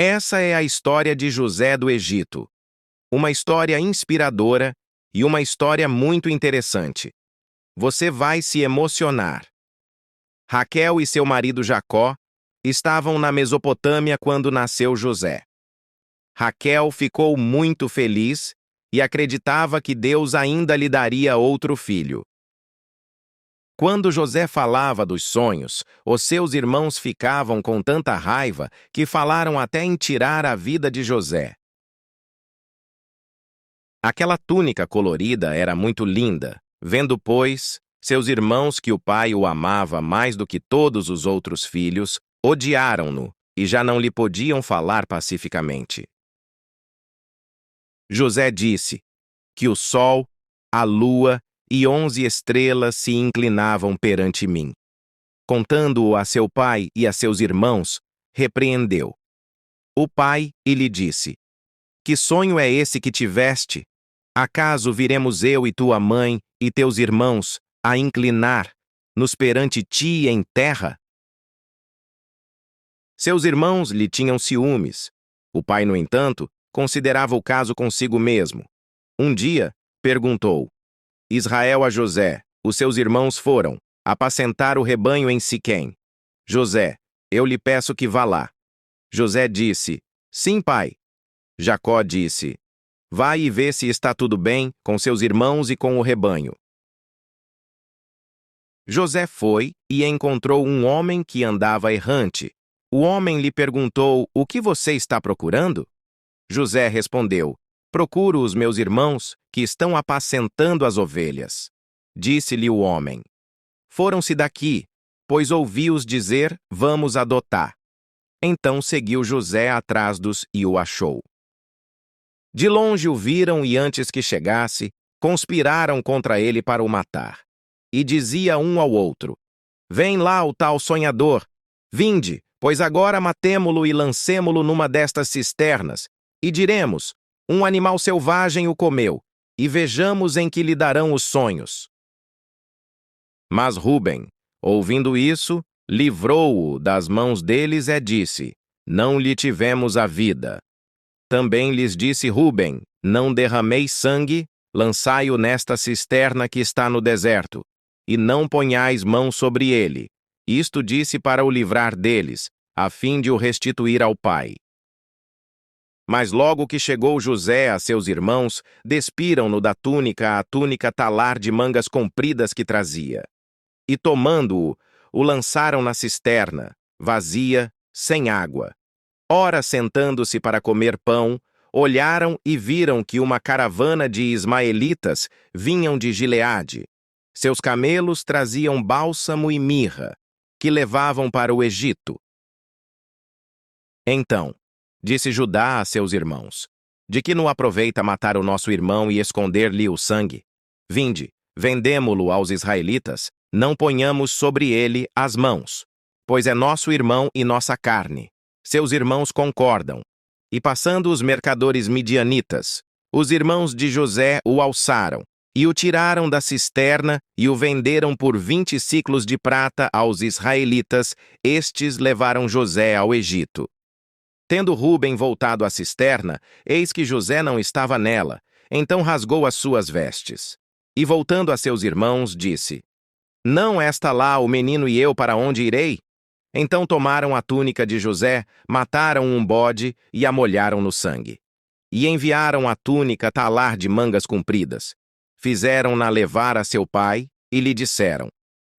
Essa é a história de José do Egito. Uma história inspiradora e uma história muito interessante. Você vai se emocionar. Raquel e seu marido Jacó estavam na Mesopotâmia quando nasceu José. Raquel ficou muito feliz e acreditava que Deus ainda lhe daria outro filho. Quando José falava dos sonhos, os seus irmãos ficavam com tanta raiva que falaram até em tirar a vida de José. Aquela túnica colorida era muito linda. Vendo, pois, seus irmãos que o pai o amava mais do que todos os outros filhos, odiaram-no e já não lhe podiam falar pacificamente. José disse que o sol, a lua e 11 estrelas se inclinavam perante mim. Contando-o a seu pai e a seus irmãos, repreendeu o pai e lhe disse: Que sonho é esse que tiveste? Acaso viremos eu e tua mãe e teus irmãos a inclinar-nos perante ti em terra? Seus irmãos lhe tinham ciúmes. O pai, no entanto, considerava o caso consigo mesmo. Um dia, perguntou Israel a José: Os seus irmãos foram apacentar o rebanho em Siquém. José: Eu lhe peço que vá lá. José disse: Sim, pai. Jacó disse: Vai e vê se está tudo bem com seus irmãos e com o rebanho. José foi e encontrou um homem que andava errante. O homem lhe perguntou: O que você está procurando? José respondeu: Procuro os meus irmãos que estão apacentando as ovelhas. Disse-lhe o homem: Foram-se daqui, pois ouvi-os dizer: Vamos adotar. Então seguiu José atrás dos e o achou. De longe o viram e antes que chegasse, conspiraram contra ele para o matar. E dizia um ao outro: Vem lá o tal sonhador. Vinde, pois agora matemo-lo e lancemo-lo numa destas cisternas, e diremos: Um animal selvagem o comeu, e vejamos em que lhe darão os sonhos. Mas Ruben, ouvindo isso, livrou-o das mãos deles e disse: Não lhe tivemos a vida. Também lhes disse Ruben: Não derrameis sangue, lançai-o nesta cisterna que está no deserto, e não ponhais mão sobre ele. Isto disse para o livrar deles, a fim de o restituir ao pai. Mas logo que chegou José a seus irmãos, despiram-no da túnica a túnica talar de mangas compridas que trazia. E tomando-o, o lançaram na cisterna, vazia, sem água. Ora, sentando-se para comer pão, olharam e viram que uma caravana de ismaelitas vinham de Gileade. Seus camelos traziam bálsamo e mirra, que levavam para o Egito. Então disse Judá a seus irmãos: De que não aproveita matar o nosso irmão e esconder-lhe o sangue? Vinde, vendemo-lo aos israelitas, não ponhamos sobre ele as mãos, pois é nosso irmão e nossa carne. Seus irmãos concordam. E passando os mercadores midianitas, os irmãos de José o alçaram, e o tiraram da cisterna e o venderam por 20 siclos de prata aos israelitas. Estes levaram José ao Egito. Tendo Ruben voltado à cisterna, eis que José não estava nela, então rasgou as suas vestes. E voltando a seus irmãos, disse: Não está lá o menino e eu para onde irei? Então tomaram a túnica de José, mataram um bode e a molharam no sangue. E enviaram a túnica talar de mangas compridas. Fizeram-na levar a seu pai e lhe disseram: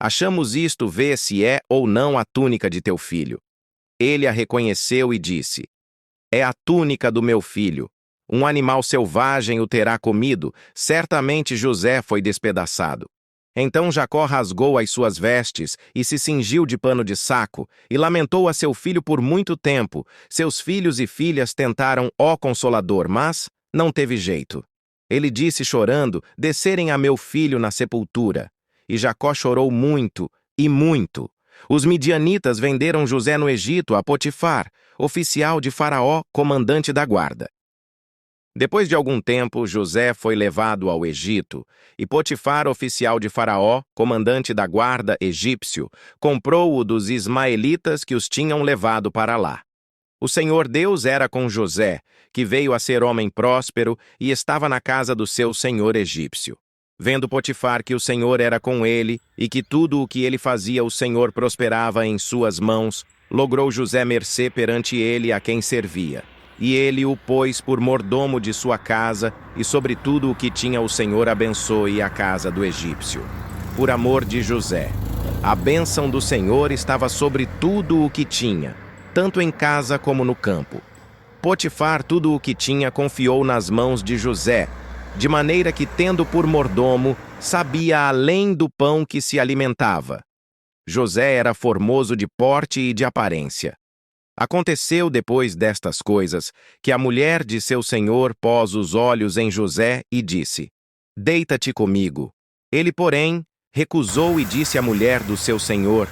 Achamos isto, vê se é ou não a túnica de teu filho. Ele a reconheceu e disse: É a túnica do meu filho. Um animal selvagem o terá comido, certamente José foi despedaçado. Então Jacó rasgou as suas vestes e se cingiu de pano de saco, e lamentou a seu filho por muito tempo. Seus filhos e filhas tentaram, ó Consolador, mas não teve jeito. Ele disse chorando: Descerem a meu filho na sepultura. E Jacó chorou muito e muito. Os midianitas venderam José no Egito a Potifar, oficial de Faraó, comandante da guarda. Depois de algum tempo, José foi levado ao Egito, e Potifar, oficial de Faraó, comandante da guarda egípcio, comprou-o dos ismaelitas que os tinham levado para lá. O Senhor Deus era com José, que veio a ser homem próspero e estava na casa do seu senhor egípcio. Vendo Potifar que o Senhor era com ele e que tudo o que ele fazia o Senhor prosperava em suas mãos, logrou José mercê perante ele a quem servia. E ele o pôs por mordomo de sua casa, e sobre tudo o que tinha o Senhor abençoe a casa do egípcio. Por amor de José. A bênção do Senhor estava sobre tudo o que tinha, tanto em casa como no campo. Potifar tudo o que tinha confiou nas mãos de José, de maneira que, tendo por mordomo, sabia além do pão que se alimentava. José era formoso de porte e de aparência. Aconteceu depois destas coisas, que a mulher de seu senhor pôs os olhos em José e disse: Deita-te comigo. Ele, porém, recusou e disse à mulher do seu senhor: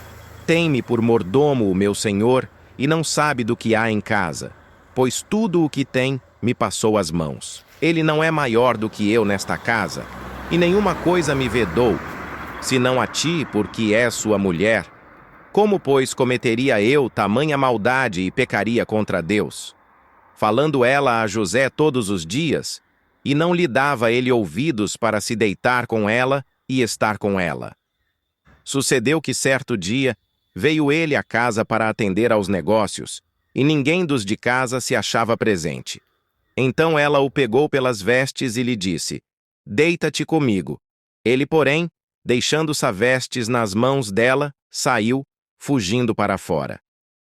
Tem-me por mordomo o meu senhor, e não sabe do que há em casa, pois tudo o que tem me passou às mãos. Ele não é maior do que eu nesta casa, e nenhuma coisa me vedou, senão a ti, porque és sua mulher. Como, pois, cometeria eu tamanha maldade e pecaria contra Deus? Falando ela a José todos os dias, e não lhe dava ele ouvidos para se deitar com ela e estar com ela. Sucedeu que certo dia veio ele à casa para atender aos negócios, e ninguém dos de casa se achava presente. Então ela o pegou pelas vestes e lhe disse: Deita-te comigo. Ele, porém, deixando-se as vestes nas mãos dela, saiu, fugindo para fora.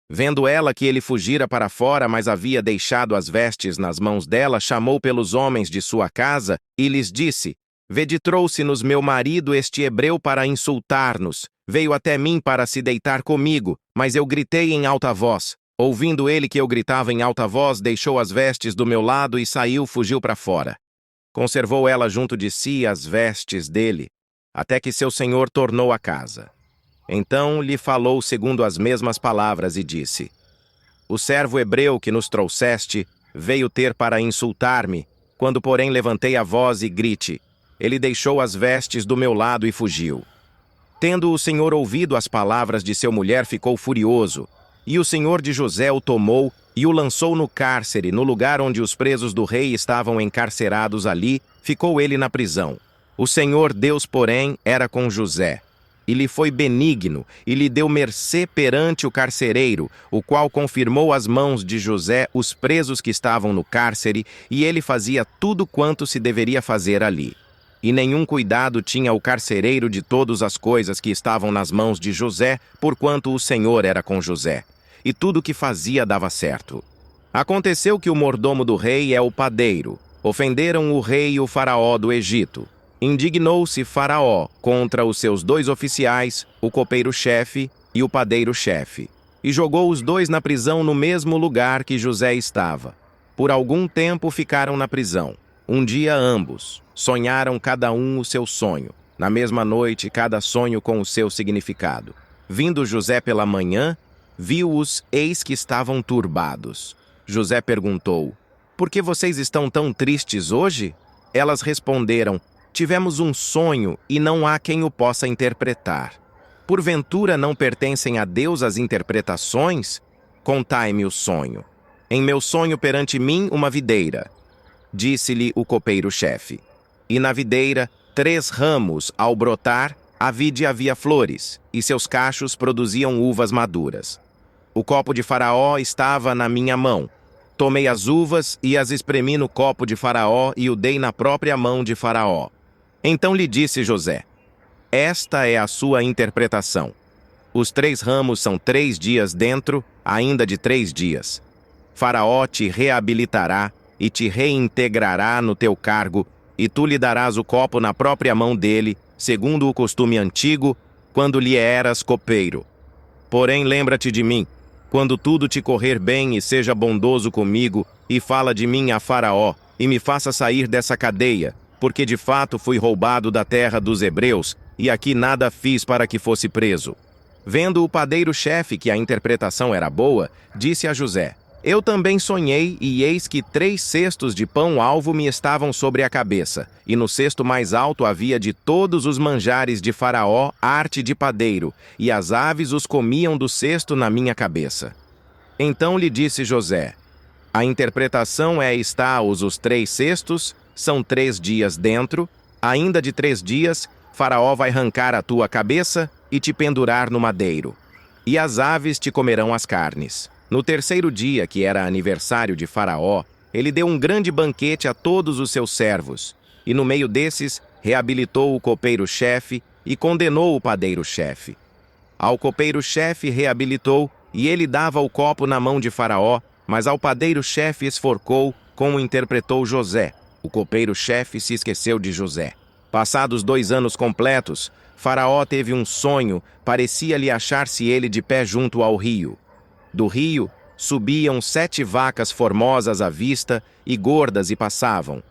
Vendo ela que ele fugira para fora, mas havia deixado as vestes nas mãos dela, chamou pelos homens de sua casa e lhes disse: Vede, trouxe-nos meu marido este hebreu para insultar-nos. Veio até mim para se deitar comigo, mas eu gritei em alta voz. Ouvindo ele que eu gritava em alta voz, deixou as vestes do meu lado e saiu, fugiu para fora. Conservou ela junto de si as vestes dele, até que seu senhor tornou à casa. Então lhe falou segundo as mesmas palavras e disse: O servo hebreu que nos trouxeste veio ter para insultar-me, quando porém levantei a voz e grite. Ele deixou as vestes do meu lado e fugiu. Tendo o Senhor ouvido as palavras de sua mulher, ficou furioso, e o Senhor de José o tomou e o lançou no cárcere, no lugar onde os presos do rei estavam encarcerados ali, ficou ele na prisão. O Senhor Deus, porém, era com José, e lhe foi benigno, e lhe deu mercê perante o carcereiro, o qual confirmou às mãos de José os presos que estavam no cárcere, e ele fazia tudo quanto se deveria fazer ali. E nenhum cuidado tinha o carcereiro de todas as coisas que estavam nas mãos de José, porquanto o Senhor era com José, e tudo o que fazia dava certo. Aconteceu que o mordomo do rei é o padeiro. Ofenderam o rei e o faraó do Egito. Indignou-se Faraó contra os seus 2 oficiais, o copeiro-chefe e o padeiro-chefe, e jogou os 2 na prisão no mesmo lugar que José estava. Por algum tempo ficaram na prisão. Um dia ambos sonharam cada um o seu sonho. Na mesma noite, cada sonho com o seu significado. Vindo José pela manhã, viu-os, eis que estavam turbados. José perguntou: Por que vocês estão tão tristes hoje? Elas responderam: Tivemos um sonho e não há quem o possa interpretar. Porventura não pertencem a Deus as interpretações? Contai-me o sonho. Em meu sonho perante mim uma videira. Disse-lhe o copeiro-chefe. E na videira 3 ramos, ao brotar, a vide havia flores, e seus cachos produziam uvas maduras. O copo de Faraó estava na minha mão. Tomei as uvas e as espremi no copo de Faraó e o dei na própria mão de Faraó. Então lhe disse José: Esta é a sua interpretação. Os 3 ramos são 3 dias dentro, ainda de 3 dias. Faraó te reabilitará e te reintegrará no teu cargo, e tu lhe darás o copo na própria mão dele, segundo o costume antigo, quando lhe eras copeiro. Porém, lembra-te de mim, quando tudo te correr bem e seja bondoso comigo, e fala de mim a Faraó, e me faça sair dessa cadeia, porque de fato fui roubado da terra dos hebreus, e aqui nada fiz para que fosse preso. Vendo o padeiro-chefe que a interpretação era boa, disse a José: Eu também sonhei, e eis que 3 cestos de pão-alvo me estavam sobre a cabeça, e no cesto mais alto havia de todos os manjares de Faraó arte de padeiro, e as aves os comiam do cesto na minha cabeça. Então lhe disse José: a interpretação está os 3 cestos, são 3 dias dentro, ainda de 3 dias, Faraó vai arrancar a tua cabeça e te pendurar no madeiro. E as aves te comerão as carnes. No 3º dia, que era aniversário de Faraó, ele deu um grande banquete a todos os seus servos, e no meio desses, reabilitou o copeiro-chefe e condenou o padeiro-chefe. Ao copeiro-chefe reabilitou, e ele dava o copo na mão de Faraó, mas ao padeiro-chefe esforcou, como interpretou José. O copeiro-chefe se esqueceu de José. Passados 2 anos completos, Faraó teve um sonho, parecia-lhe achar-se ele de pé junto ao rio. Do rio, subiam 7 vacas formosas à vista e gordas e passavam.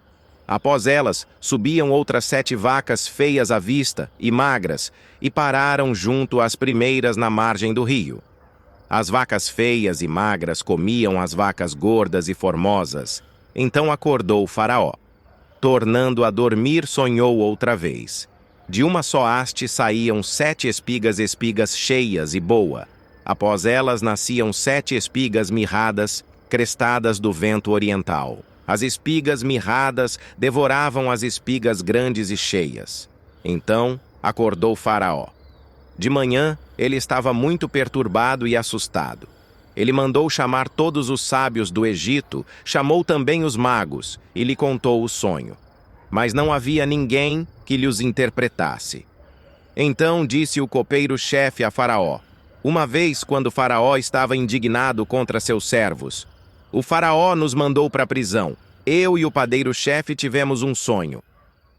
Após elas, subiam outras 7 vacas feias à vista e magras, e pararam junto às primeiras na margem do rio. As vacas feias e magras comiam as vacas gordas e formosas. Então acordou Faraó. Tornando a dormir, sonhou outra vez. De uma só haste saíam 7 espigas cheias e boa. Após elas nasciam 7 espigas mirradas, crestadas do vento oriental. As espigas mirradas devoravam as espigas grandes e cheias. Então acordou Faraó. De manhã, ele estava muito perturbado e assustado. Ele mandou chamar todos os sábios do Egito, chamou também os magos e lhe contou o sonho. Mas não havia ninguém que lhes interpretasse. Então disse o copeiro-chefe a Faraó: uma vez, quando Faraó estava indignado contra seus servos, o Faraó nos mandou para a prisão. Eu e o padeiro-chefe tivemos um sonho.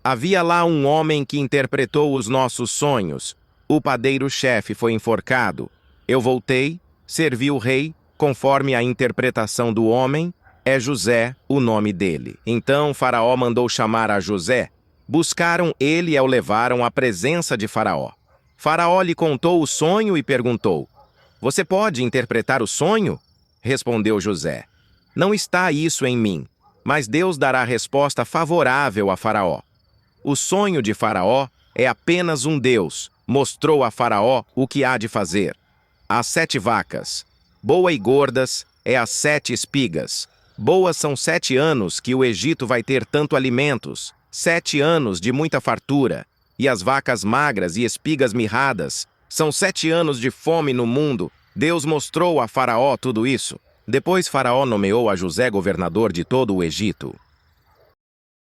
Havia lá um homem que interpretou os nossos sonhos. O padeiro-chefe foi enforcado. Eu voltei, servi o rei, conforme a interpretação do homem, é José o nome dele. Então Faraó mandou chamar a José. Buscaram ele e o levaram à presença de Faraó. Faraó lhe contou o sonho e perguntou: você pode interpretar o sonho? Respondeu José: não está isso em mim, mas Deus dará resposta favorável a Faraó. O sonho de Faraó é apenas um Deus. Mostrou a Faraó o que há de fazer. As 7 vacas, boa e gordas, é as 7 espigas. Boas são 7 anos que o Egito vai ter tanto alimentos, 7 anos de muita fartura. E as vacas magras e espigas mirradas, são 7 anos de fome no mundo. Deus mostrou a Faraó tudo isso. Depois Faraó nomeou a José governador de todo o Egito.